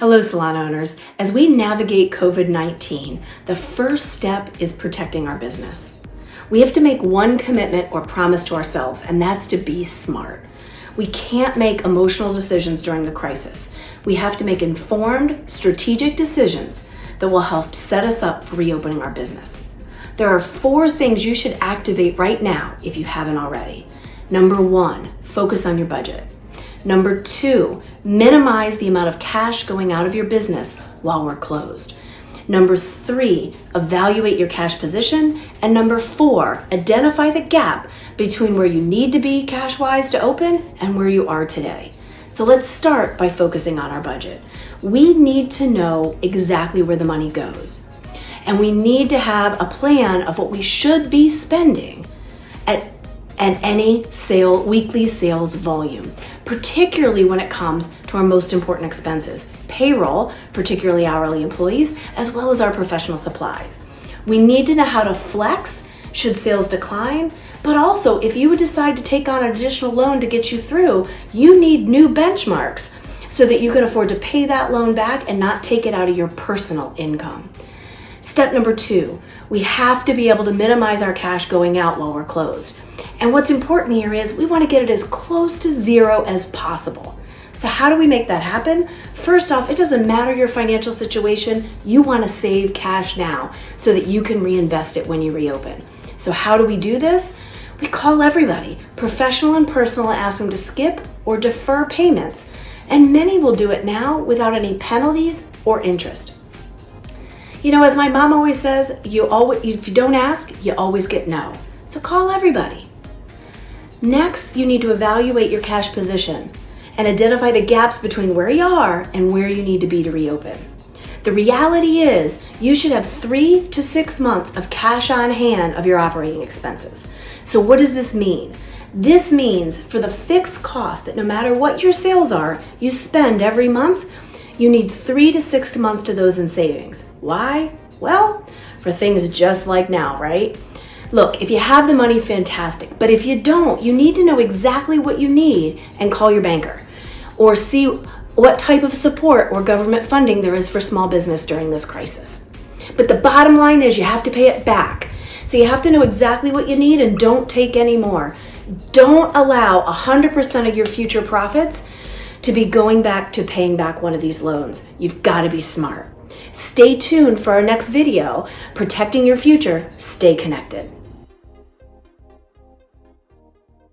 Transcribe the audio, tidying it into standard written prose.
Hello, salon owners. As we navigate COVID-19, the first step is protecting our business. We have to make one commitment or promise to ourselves, and that's to be smart. We can't make emotional decisions during the crisis. We have to make informed, strategic decisions that will help set us up for reopening our business. There are 4 things you should activate right now if you haven't already. Number 1, focus on your budget. Number 2, minimize the amount of cash going out of your business while we're closed. Number 3, evaluate your cash position. And number 4, identify the gap between where you need to be cash-wise to open and where you are today. So let's start by focusing on our budget. We need to know exactly where the money goes. And we need to have a plan of what we should be spending at any weekly sales volume, particularly when it comes to our most important expenses, payroll, particularly hourly employees, as well as our professional supplies. We need to know how to flex should sales decline, but also if you would decide to take on an additional loan to get you through, you need new benchmarks so that you can afford to pay that loan back and not take it out of your personal income. Step number 2, we have to be able to minimize our cash going out while we're closed. And what's important here is we want to get it as close to zero as possible. So how do we make that happen? First off, it doesn't matter your financial situation. You want to save cash now so that you can reinvest it when you reopen. So how do we do this? We call everybody, professional and personal, and ask them to skip or defer payments. And many will do it now without any penalties or interest. You know, as my mom always says, if you don't ask, you always get no. So call everybody. Next, you need to evaluate your cash position and identify the gaps between where you are and where you need to be to reopen. The reality is you should have 3 to 6 months of cash on hand of your operating expenses. So what does this mean? This means for the fixed cost that no matter what your sales are, you spend every month, you need 3 to 6 months to those in savings. Why? Well, for things just like now, right? Look, if you have the money, fantastic. But if you don't, you need to know exactly what you need and call your banker or see what type of support or government funding there is for small business during this crisis. But the bottom line is you have to pay it back. So you have to know exactly what you need and don't take any more. Don't allow 100% of your future profits to be going back to paying back one of these loans. You've got to be smart. Stay tuned for our next video, Protecting Your Future. Stay connected.